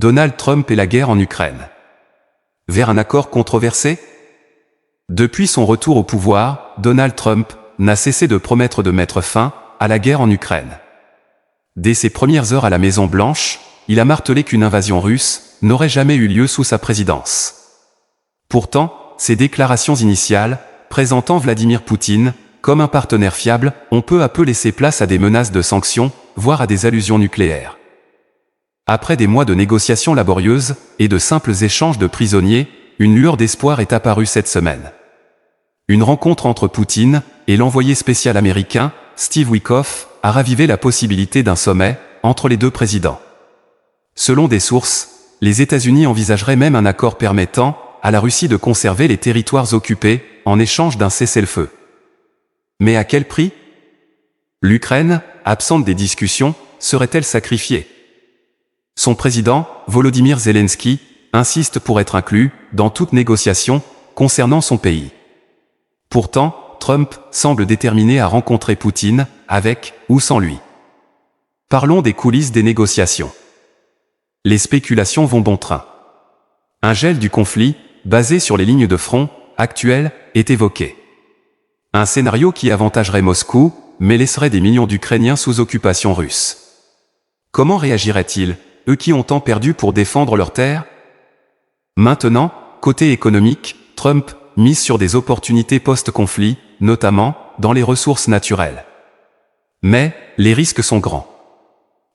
Donald Trump et la guerre en Ukraine. Vers un accord controversé? Depuis son retour au pouvoir, Donald Trump n'a cessé de promettre de mettre fin à la guerre en Ukraine. Dès ses premières heures à la Maison-Blanche, il a martelé qu'une invasion russe n'aurait jamais eu lieu sous sa présidence. Pourtant, ses déclarations initiales, présentant Vladimir Poutine comme un partenaire fiable, ont peu à peu laissé place à des menaces de sanctions, voire à des allusions nucléaires. Après des mois de négociations laborieuses et de simples échanges de prisonniers, une lueur d'espoir est apparue cette semaine. Une rencontre entre Poutine et l'envoyé spécial américain, Steve Witkoff, a ravivé la possibilité d'un sommet entre les deux présidents. Selon des sources, les États-Unis envisageraient même un accord permettant à la Russie de conserver les territoires occupés en échange d'un cessez-le-feu. Mais à quel prix? L'Ukraine, absente des discussions, serait-elle sacrifiée? Son président, Volodymyr Zelensky, insiste pour être inclus dans toute négociation concernant son pays. Pourtant, Trump semble déterminé à rencontrer Poutine, avec ou sans lui. Parlons des coulisses des négociations. Les spéculations vont bon train. Un gel du conflit, basé sur les lignes de front actuelles, est évoqué. Un scénario qui avantagerait Moscou, mais laisserait des millions d'Ukrainiens sous occupation russe. Comment réagiraient-ils, eux qui ont tant perdu pour défendre leurs terres? Maintenant, côté économique, Trump mise sur des opportunités post-conflit, notamment dans les ressources naturelles. Mais les risques sont grands.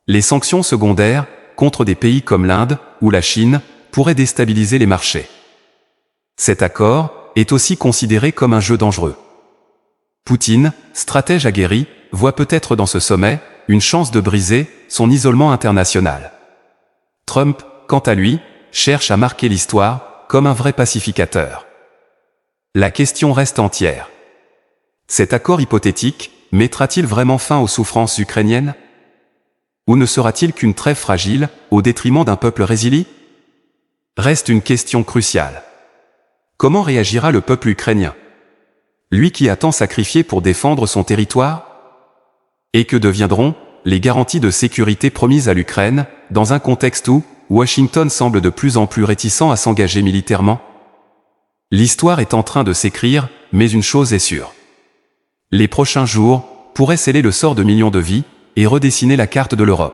Les sanctions secondaires contre des pays comme l'Inde ou la Chine pourraient déstabiliser les marchés. Cet accord est aussi considéré comme un jeu dangereux. Poutine, stratège aguerri, voit peut-être dans ce sommet une chance de briser son isolement international. Trump, quant à lui, cherche à marquer l'histoire comme un vrai pacificateur. La question reste entière. Cet accord hypothétique mettra-t-il vraiment fin aux souffrances ukrainiennes? Ou ne sera-t-il qu'une trêve fragile au détriment d'un peuple résili? Reste une question cruciale. Comment réagira le peuple ukrainien? Lui qui a tant sacrifié pour défendre son territoire? Et que deviendront les garanties de sécurité promises à l'Ukraine, dans un contexte où Washington semble de plus en plus réticent à s'engager militairement? L'histoire est en train de s'écrire, mais une chose est sûre. Les prochains jours pourraient sceller le sort de millions de vies et redessiner la carte de l'Europe.